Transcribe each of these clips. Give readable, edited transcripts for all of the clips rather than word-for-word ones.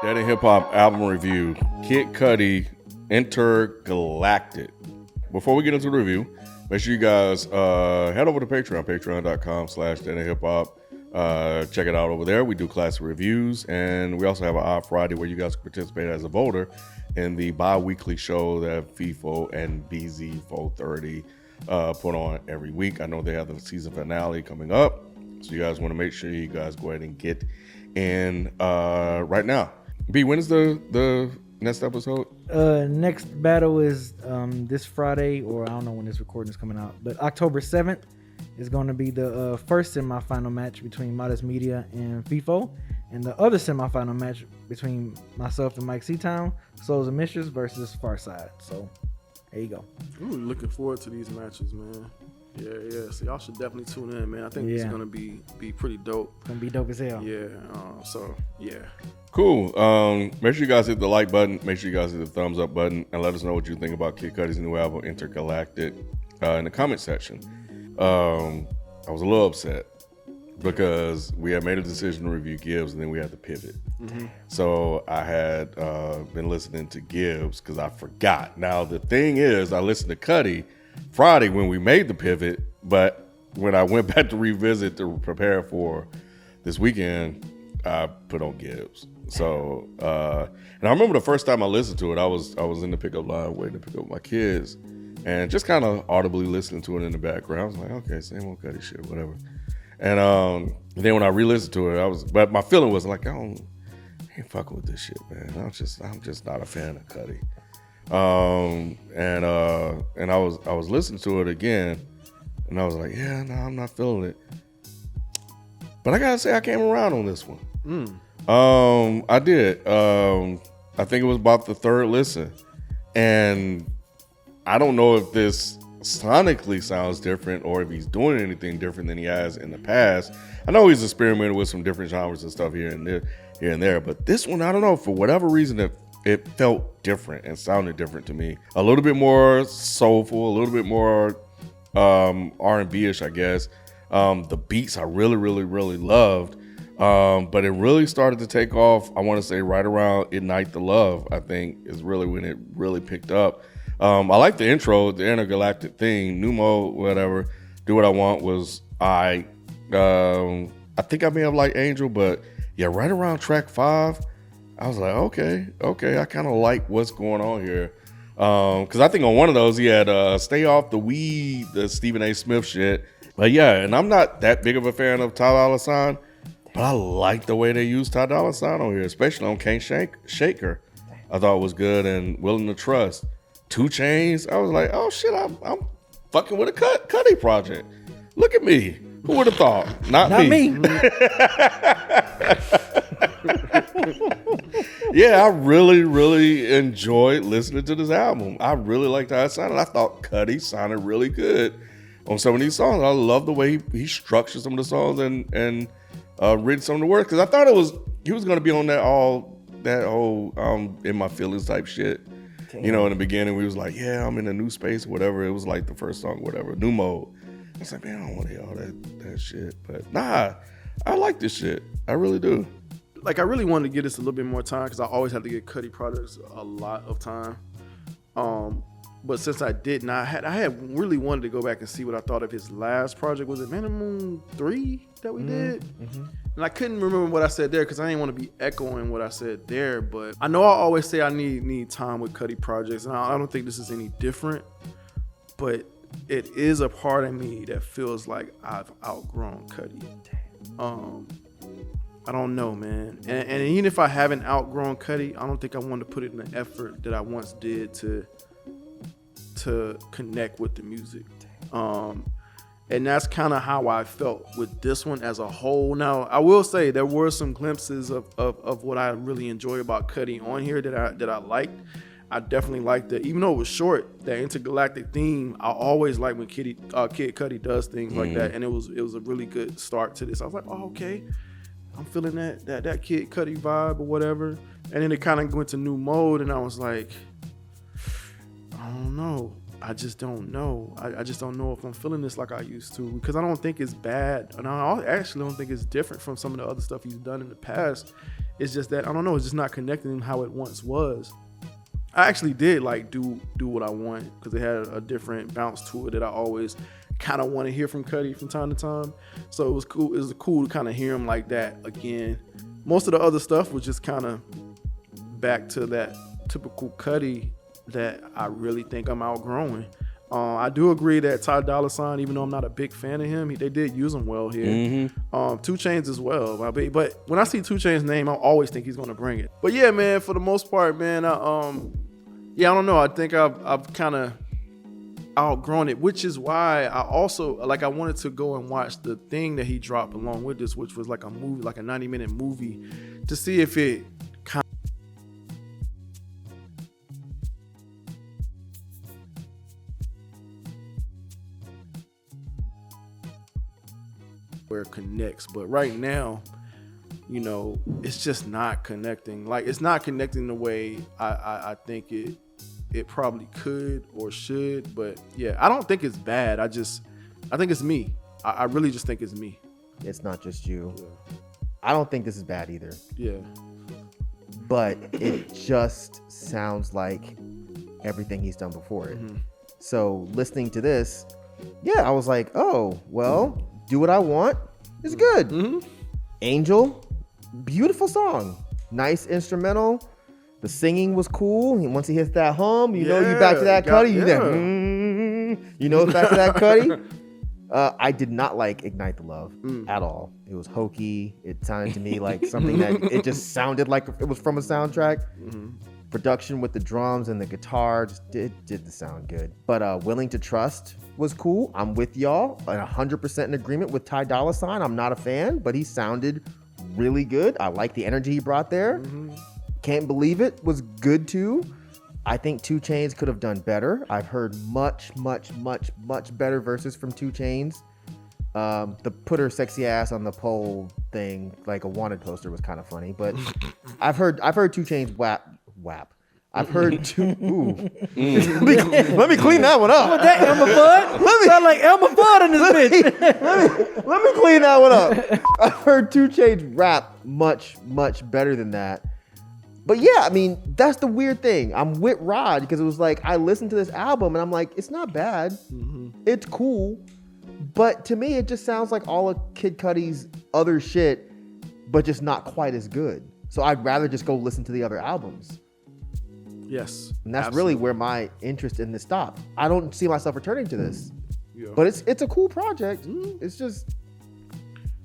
That Hip Hop album review, Kid Cudi, Entergalactic. Before we get into the review, make sure you guys head over to Patreon, patreon.com/DanaHipHop. Check it out over there. We do classic reviews, and we also have an Odd Friday where you guys can participate as a voter in the bi-weekly show that Feefo and Beezy 430 put on every week. I know they have the season finale coming up, so you guys want to make sure you guys go ahead and get in right now. B, when is the next episode? Next battle is this Friday, or I don't know when this recording is coming out, but October 7th is going to be the first semifinal match between Modest Media and Feefo, and the other semifinal match between myself and Myke C-Town, Souls and Mistress versus Farside. So there you go. I'm really looking forward to these matches, man. Yeah. So y'all should definitely tune in, man. I think it's gonna be pretty dope. It's gonna be dope as hell. Yeah. So yeah. Cool. Make sure you guys hit the like button. Make sure you guys hit the thumbs up button, and let us know what you think about Kid Cudi's new album, Entergalactic, in the comment section. I was a little upset because we had made a decision to review Gibbs, and then we had to pivot. Mm-hmm. So I had been listening to Gibbs because I forgot. Now the thing is, I listened to Cudi Friday when we made the pivot, but when I went back to revisit to prepare for this weekend, I put on Gibbs. So and I remember the first time I listened to it, I was in the pickup line waiting to pick up my kids, and just kind of audibly listening to it in the background. I was like, okay, same old Cudi shit, whatever. And then when I re-listened to it, but my feeling was like, I ain't fucking with this shit, man. I'm just not a fan of Cudi. And I was listening to it again, and I was like, yeah, no, I'm not feeling it. But I gotta say, I came around on this one. I did. I think it was about the third listen, and I don't know if this sonically sounds different or if he's doing anything different than he has in the past. I know he's experimented with some different genres and stuff here and there, but this one, I don't know, for whatever reason, it felt different and sounded different to me. A little bit more soulful, a little bit more R&B-ish, I guess. The beats I really, really, really loved, but it really started to take off, I want to say right around Ignite the Love, I think, is really when it really picked up. I like the intro, the Intergalactic thing, new mode, whatever, do what I want was I think I may have liked Angel, but yeah, right around track 5, I was like, okay, I kind of like what's going on here. Because I think on one of those, he had Stay Off the Weed, the Stephen A. Smith shit. But yeah, and I'm not that big of a fan of Ty Dolla $ign, but I like the way they use Ty Dolla $ign on here, especially on Can't Shaker. I thought it was good, and Willing to Trust. 2 Chainz, I was like, oh shit, I'm fucking with a Cudi project. Look at me. Who would have thought? Not me. Yeah, I really, really enjoyed listening to this album. I really liked how it sounded. I thought Cudi sounded really good on some of these songs. I love the way he structured some of the songs and written some of the words, because I thought he was going to be on that whole In My Feelings type shit. You know, in the beginning, we was like, yeah, I'm in a new space, whatever. It was like the first song, whatever, new mode. I was like, man, I don't want to hear all that shit. But nah, I like this shit. I really do. Like, I really wanted to give this a little bit more time because I always have to get Cudi projects a lot of time. But since I did not, I had really wanted to go back and see what I thought of his last project. Was it Man on the Moon 3 that we did? Mm-hmm. And I couldn't remember what I said there because I didn't want to be echoing what I said there. But I know I always say I need time with Cudi projects, and I don't think this is any different. But it is a part of me that feels like I've outgrown Cudi. I don't know, man. And even if I haven't outgrown Cudi, I don't think I want to put it in the effort that I once did to connect with the music. And that's kind of how I felt with this one as a whole. Now, I will say there were some glimpses of what I really enjoy about Cudi on here that I liked. I definitely liked it, even though it was short, that intergalactic theme. I always like when Kid Cudi does things like that, and it was a really good start to this. I was like, oh, okay, I'm feeling that Kid Cudi vibe or whatever. And then it kind of went to new mode, and I was like, I don't know. I just don't know. I just don't know if I'm feeling this like I used to, because I don't think it's bad, and I actually don't think it's different from some of the other stuff he's done in the past. It's just that I don't know. It's just not connecting how it once was. I actually did like do what I want because it had a different bounce to it that I always kind of want to hear from Cudi from time to time. So it was cool. It was cool to kind of hear him like that again. Most of the other stuff was just kind of back to that typical Cudi that I really think I'm outgrowing. I do agree that Ty Dolla $ign, even though I'm not a big fan of him, they did use him well here. 2 Chainz as well. But when I see 2 Chainz' name, I always think he's gonna bring it. But yeah, man, for the most part, man, I don't know. I think I've kind of outgrown it, which is why I also I wanted to go and watch the thing that he dropped along with this, which was like a movie, like a 90-minute movie, to see if it where it connects. But right now, you know, it's just not connecting. Like, it's not connecting the way I think it probably could or should. But yeah, I don't think it's bad. I think it's me. I really just think it's me. It's not just you. Yeah. I don't think this is bad either. Yeah. But it just sounds like everything he's done before it. Mm-hmm. So listening to this, yeah, I was like, oh, well, Do What I Want is good. Mm-hmm. Angel, beautiful song. Nice instrumental. The singing was cool. And once he hits that hum, you know you back to that Cudi. You know it's back to that Cudi. I did not like Ignite the Love at all. It was hokey. It sounded to me like something that it just sounded like it was from a soundtrack. Mm-hmm. Production with the drums and the guitar just didn't sound good. But Willing to Trust was cool. I'm with y'all. 100% in agreement with Ty Dolla $ign. I'm not a fan, but he sounded really good. I like the energy he brought there. Mm-hmm. Can't Believe It was good too. I think 2 Chainz could have done better. I've heard much better verses from 2 Chainz. The put her sexy ass on the pole thing, like a wanted poster, was kind of funny. But I've heard 2 Chainz whap. I've heard two. Ooh. Let me clean that one up. What that Elmer Fudd? Sound like Elmer Fudd in this bitch. Let me clean that one up. I've heard 2 Chainz rap much better than that. But yeah, I mean, that's the weird thing. I'm with Rod because it was like, I listened to this album and I'm like, it's not bad. Mm-hmm. It's cool. But to me, it just sounds like all of Kid Cudi's other shit, but just not quite as good. So I'd rather just go listen to the other albums. Yes. And that's absolutely. really where my interest in this stopped. I don't see myself returning to this. Yeah. But it's a cool project. It's just,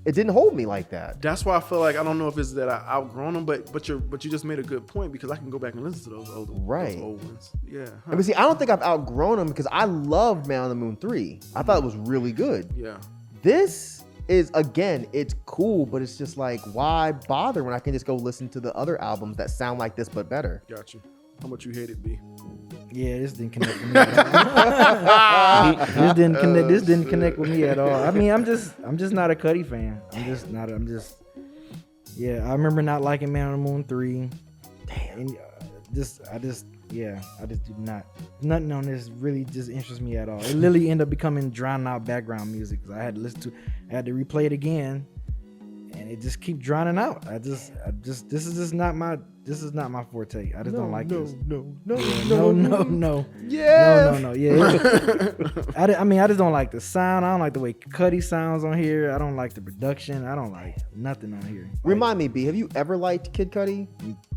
it didn't hold me like that. That's why I feel like, I don't know if it's that I outgrown them, but you just made a good point, because I can go back and listen to those old ones. Yeah. Huh. But see, I don't think I've outgrown them because I loved Man on the Moon 3. I thought it was really good. Yeah. This is, again, it's cool, but it's just like, why bother when I can just go listen to the other albums that sound like this but better? Got you. How much you hate it, B? Yeah, this didn't connect with me at all. This didn't connect with me at all. I mean, I'm just not a Cudi fan. Yeah, I remember not liking Man on the Moon 3. Damn. And I just do not. Nothing on this really just interests me at all. It literally ended up becoming drowned out background music because I had to replay it again, and it just keep drowning out. This is not my forte. I just don't like this. No. Yeah. No. Yeah. I just don't like the sound. I don't like the way Cudi sounds on here. I don't like the production. I don't like nothing on here. Remind me, B, have you ever liked Kid Cudi?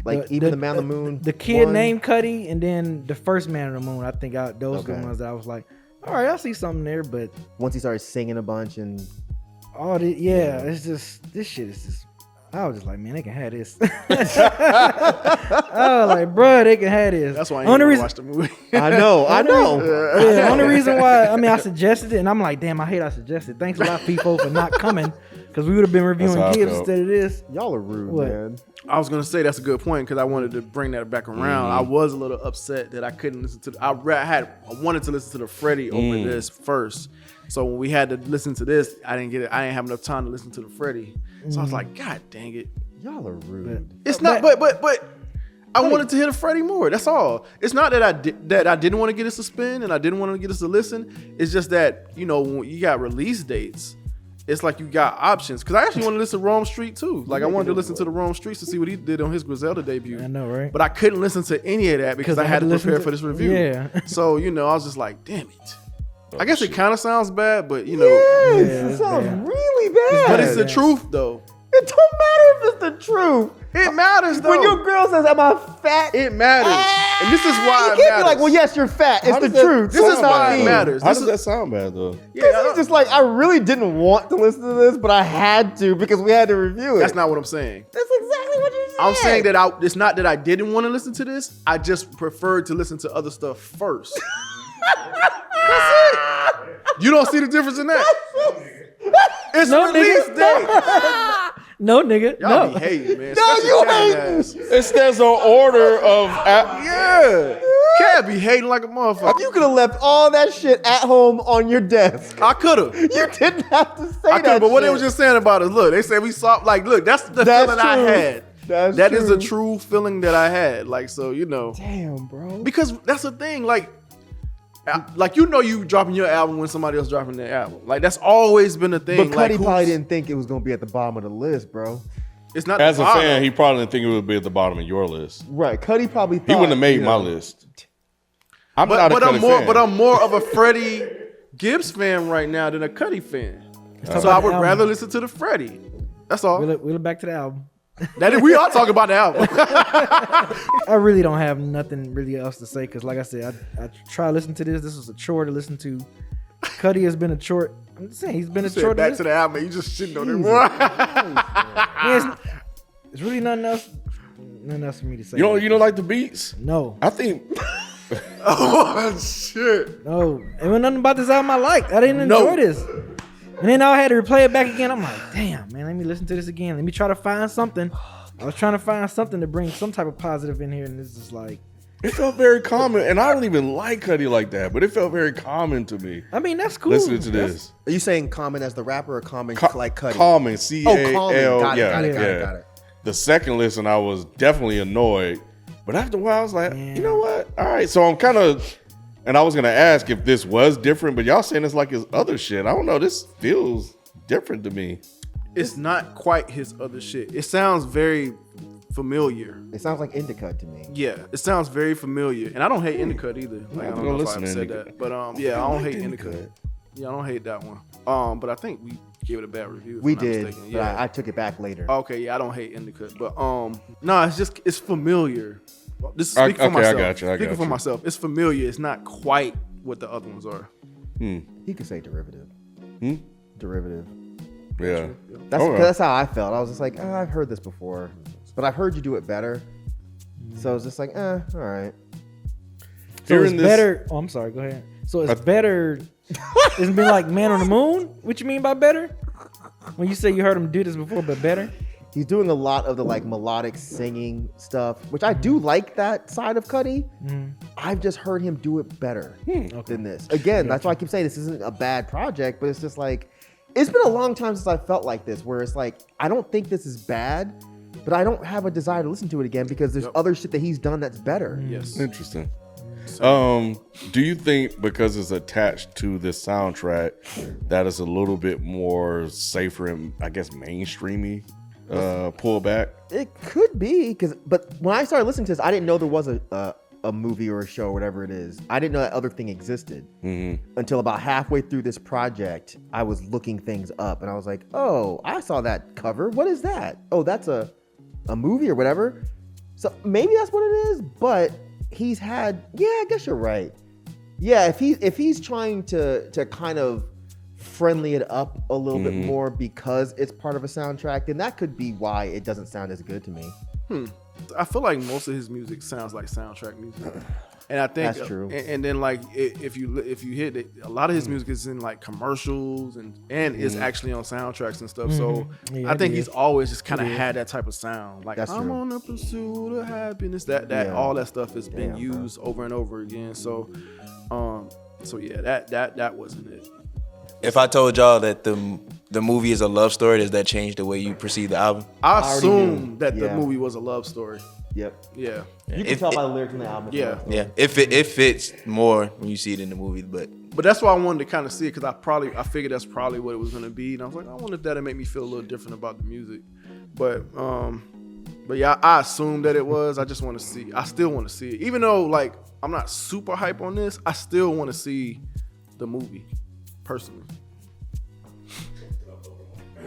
Like even the Man on the Moon? The kid one? named Cudi, and then the first Man on the Moon. I think those are the Okay. ones that I was like, all right, I see something there, but Once he started singing a bunch and... it's just, this shit is just, I was just like, man, they can have this. I was like, bro, they can have this. That's why I didn't watch the movie. I know. Yeah, only reason why, I suggested it, and I'm like, damn, I hate I suggested. Thanks a lot, Feefo, for not coming, because we would have been reviewing That's how I Gibbs felt. instead of this. Y'all are rude, What? man. I was gonna say that's a good point, because I wanted to bring that back around. I was a little upset that I couldn't listen to. I wanted to listen to the Freddie over this first. So when we had to listen to this, I didn't get it. I didn't have enough time to listen to the Freddie. So I was like, God dang it! Y'all are rude. It's not, but I wanted to hear the Freddie more. That's all. It's not that I didn't want to get us to spin and I didn't want to get us to listen. It's just that, you know, when you got release dates, it's like you got options. Because I actually want to listen to Rome Street too. Like I wanted to listen to the Rome Streets to see what he did on his Griselda debut. I know, right? But I couldn't listen to any of that because I had to prepare for this review. Yeah. So, you know, I was just like, damn it. I guess it kind of sounds bad, but you know. Yes, it sounds really bad. But it's the truth though. It don't matter if it's the truth. It matters though. When your girl says, "Am I fat?" It matters. And this is why you it can't be like, "Well, yes, you're fat." It's How the does that truth. This is sound why bad, it though? matters. How This does is- that sound bad though? Because he's just like, I really didn't want to listen to this, but I had to because we had to review it. That's not what I'm saying. That's exactly what you said. I'm saying that it's not that I didn't want to listen to this. I just preferred to listen to other stuff first. That's it. You don't see the difference in that? It's No, release nigga. day. No, nigga. Y'all No. be hating, man. No, Especially you Cat hating. ass. It's there's an order of Yeah. Cat be hating like a motherfucker. You could have left all that shit at home on your desk. I could have. You didn't have to say I that. could, but what they shit. was just saying about us, look, they said we saw, like, look, that's the That's feeling I true. had. That's That is true. a true feeling that I had. Like, so, you know, Damn, bro. because that's the thing, like, you know, you dropping your album when somebody else dropping their album. Like, that's always been a thing. But like, Cudi probably who's- didn't think it was gonna be at the bottom of the list, bro. It's not as the a bottom. fan, he probably didn't think it would be at the bottom of your list. Right. Cudi probably thought He wouldn't have made you my know, list. I'm not a Cudi fan. But I'm more of a Freddie Gibbs fan right now than a Cudi fan. talk So I about the would album. rather listen to the Freddie. That's all. We look back to the album. We are talking about the album. I really don't have nothing really else to say because, like I said, I try to listen to this. This was a chore to listen to. Cudi has been a chore. I'm just saying he's been a chore. Said back to listen. the album. You just shitting on it more. Man, it's really nothing else for me to say. You don't like the beats? No, I think Oh shit! no. It was nothing about this album I liked. I didn't No. enjoy this. And then I had to replay it back again. I'm like, damn, man, let me listen to this again. Let me try to find something. I was trying to find something to bring some type of positive in here, and this is like, it felt very common, and I don't even like Cudi like that, but it felt very common to me. I mean, that's cool. Listening to That's- this, Are you saying Common as the rapper or Common like Cudi? Common, C-A-L, Common. Got it, yeah, got it, got it, yeah. got it. The second listen, I was definitely annoyed, but after a while, I was like, Yeah. you know what? All right, so I'm kind of, and I was gonna ask if this was different, but y'all saying it's like his other shit. I don't know. This feels different to me. It's not quite his other shit. It sounds very familiar. It sounds like Indica to me. Yeah, it sounds very familiar, and I don't hate Indica either. Like, I I'm don't gonna know if I listen ever to said Indica. that, but yeah, I don't hate Indica. Indica. Yeah, I don't hate that one. But I think we gave it a bad review. if We I'm not did, mistaken. but Yeah. I took it back later. Okay, yeah, I don't hate Indica, but no, it's familiar. This is Okay, speaking for I myself. got you, I Speaking got for you. myself, it's familiar. It's not quite what the other ones are. He could say derivative. Derivative. Yeah. That's Okay. that's how I felt. I was just like, I've heard this before, but I've heard you do it better. So I was just like, all right. So Hearing it's this- better. Oh, I'm sorry. Go ahead. So it's better. It's been like Man on the Moon. What you mean by better? When you say you heard him do this before, but better. He's doing a lot of the like melodic singing stuff, which I do like that side of Cudi. I've just heard him do it better than this. Again, that's why I keep saying this isn't a bad project, but it's just like, it's been a long time since I felt like this, where it's like, I don't think this is bad, but I don't have a desire to listen to it again because there's other shit that he's done that's better. Yes. Interesting. Do you think because it's attached to this soundtrack that is a little bit more safer and I guess mainstreamy pullback? It could be, but when I started listening to this, I didn't know there was a movie or a show or whatever it is. I didn't know that other thing existed until about halfway through this project. I was looking things up and I was like, oh, I saw that cover. What is that? Oh, that's a movie or whatever. So maybe that's what it is, but he's had, yeah, I guess you're right. Yeah, if he's trying to kind of friendly it up a little bit more because it's part of a soundtrack, then that could be why it doesn't sound as good to me. I feel like most of his music sounds like soundtrack music, and I think That's true. And then like if you hit it, a lot of his music is in like commercials and is actually on soundtracks and stuff. So Yeah, I think it he's is. always just kind of had that type of sound. Like That's I'm true. on the pursuit of happiness. That Yeah. all that stuff has been Damn, used over and over again. So yeah, that wasn't it. If I told y'all that the movie is a love story, does that change the way you perceive the album? I already assumed knew. that the Yeah. movie was a love story. Yep. Yeah. You can tell by the lyrics in the album. Yeah. Yeah, it fits more when you see it in the movie, but But that's why I wanted to kind of see it, because I figured that's probably what it was gonna be, and I was like, I wonder if that'd make me feel a little different about the music. But yeah, I assumed that it was. I just want to see. I still want to see it, even though like I'm not super hype on this. I still want to see the movie, personally.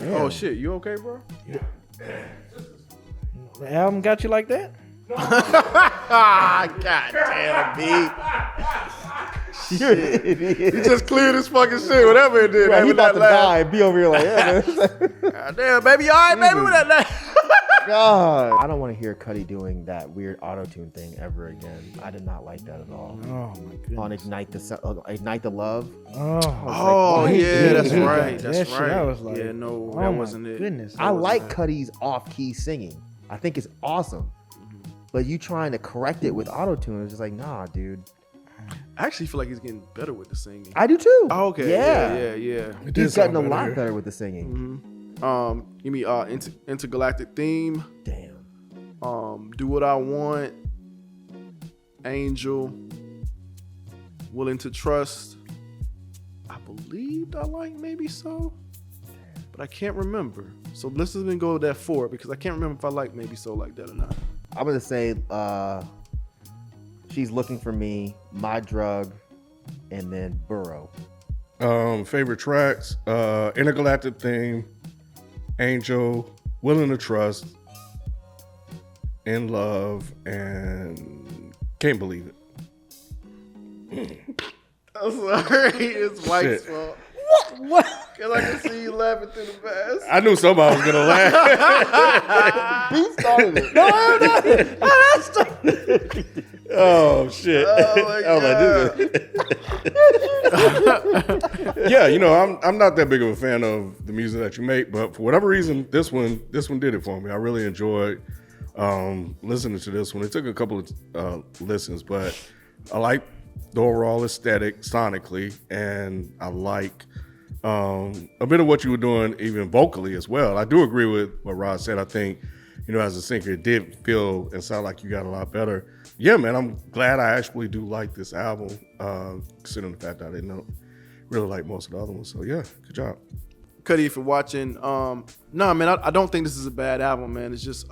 Oh shit, you okay, bro? The album got you like that? Ah, goddamn, B. He just cleared his fucking shit, whatever it did. Right, he with about that to laugh. die and be over here like, yeah, man. Goddamn, baby, you all right, baby, with that laugh? God. I don't want to hear Cudi doing that weird auto-tune thing ever again. I did not like that at all. Oh my goodness. On Ignite the Love. Oh, he yeah, did that's that. right. That That's shit, right. I was like, yeah, no, oh that my wasn't it. goodness. I like Cudi's off-key singing. I think it's awesome. But you trying to correct it with auto-tune, it's just like, nah, dude. I actually feel like he's getting better with the singing. I do too. Oh, okay. Yeah. Yeah. It did He's sound gotten a better lot here. better with the singing. You mean Intergalactic Theme? Damn. Do What I Want, Angel, Willing to Trust. I believed I like Maybe So, but I can't remember. So let's just go with that 4, because I can't remember if I like Maybe So like that or not. I'm gonna say She's Looking for Me, My Drug, and then Burrow. Favorite tracks: Intergalactic Theme, Angel, Willing to Trust, In Love, and Can't Believe It. I'm sorry, it's Mike's Shit. fault. What? Cause I can see you laughing through the mask. I knew somebody was gonna laugh. Who started it? Oh shit! Oh my God. Yeah, you know, I'm not that big of a fan of the music that you make, but for whatever reason, this one did it for me. I really enjoyed listening to this one. It took a couple of listens, but I like the overall aesthetic sonically, and I like a bit of what you were doing even vocally as well. I do agree with what Rod said. I think, you know, as a singer, it did feel and sound like you got a lot better. Yeah, man, I'm glad I actually do like this album, considering the fact that I didn't really like most of the other ones. So yeah, good job. Cudi, if you're watching, no, man, I don't think this is a bad album, man. It's just,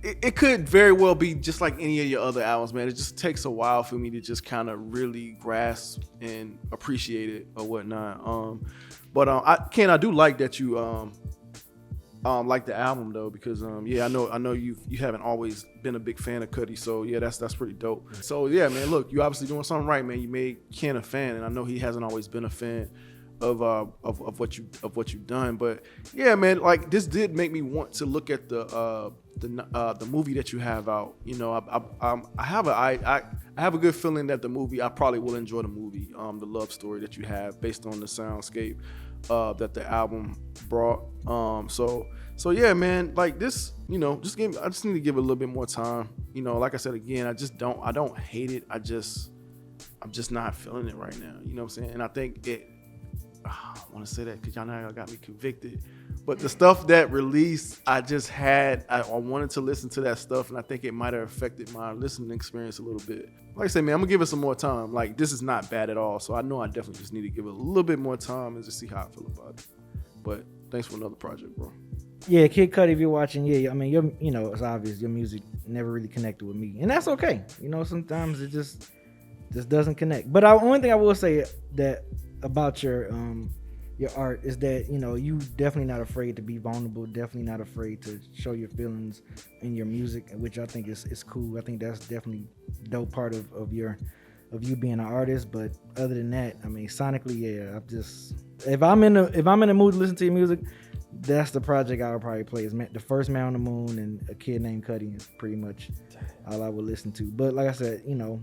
it could very well be just like any of your other albums, man. It just takes a while for me to just kind of really grasp and appreciate it or whatnot. But I do like that you like the album though, because yeah, I know you haven't always been a big fan of Cudi, so yeah, that's pretty dope. So yeah, man, look, you obviously doing something right, man. You made Ken a fan, and I know he hasn't always been a fan of what you've done, but yeah, man, like this did make me want to look at the movie that you have out. You know, I have a good feeling that the movie, I probably will enjoy the movie, the love story that you have based on the soundscape that the album brought. So yeah, man, like this, you know, I just need to give it a little bit more time. You know, like I said again, I don't hate it. I'm just not feeling it right now. You know what I'm saying? And I think I want to say that because y'all know y'all got me convicted. But the stuff that released, I wanted to listen to that stuff, and I think it might have affected my listening experience a little bit. Like I said, man, I'm gonna give it some more time. Like, this is not bad at all, so I know I definitely just need to give it a little bit more time and just see how I feel about it. But thanks for another project, bro. Yeah, Kid Cudi, if you're watching, yeah, I mean, you know, it's obvious your music never really connected with me, and that's okay. You know, sometimes it just doesn't connect. But one thing I will say that about your art is that, you know, you definitely not afraid to be vulnerable, definitely not afraid to show your feelings in your music, which I think is cool. I think that's definitely a dope part of you being an artist. But other than that, I mean, sonically, yeah, if I'm in the mood to listen to your music, that's the project I would probably play. Is the first Man on the Moon and A Kid Named Cudi is pretty much all I would listen to. But like I said, you know,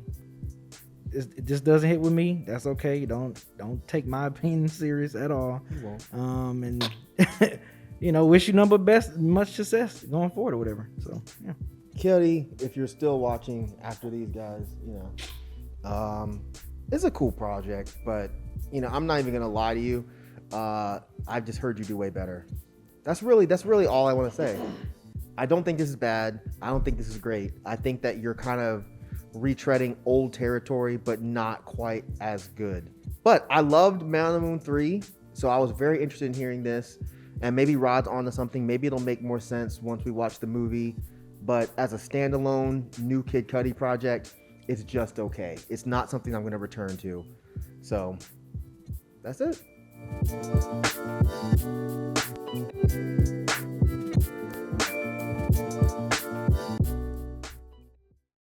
it just doesn't hit with me. That's okay. Don't take my opinion serious at all. You won't. And you know, wish you much success going forward or whatever. So yeah. Cudi, if you're still watching after these guys, you know, it's a cool project, but you know, I'm not even gonna lie to you. I've just heard you do way better. That's really all I want to say. I don't think this is bad. I don't think this is great. I think that you're kind of retreading old territory, but not quite as good. But I loved Man on the Moon 3, so I was very interested in hearing this. And maybe Rod's onto something. Maybe it'll make more sense once we watch the movie. But as a standalone new Kid Cudi project, it's just okay. It's not something I'm going to return to. So that's it.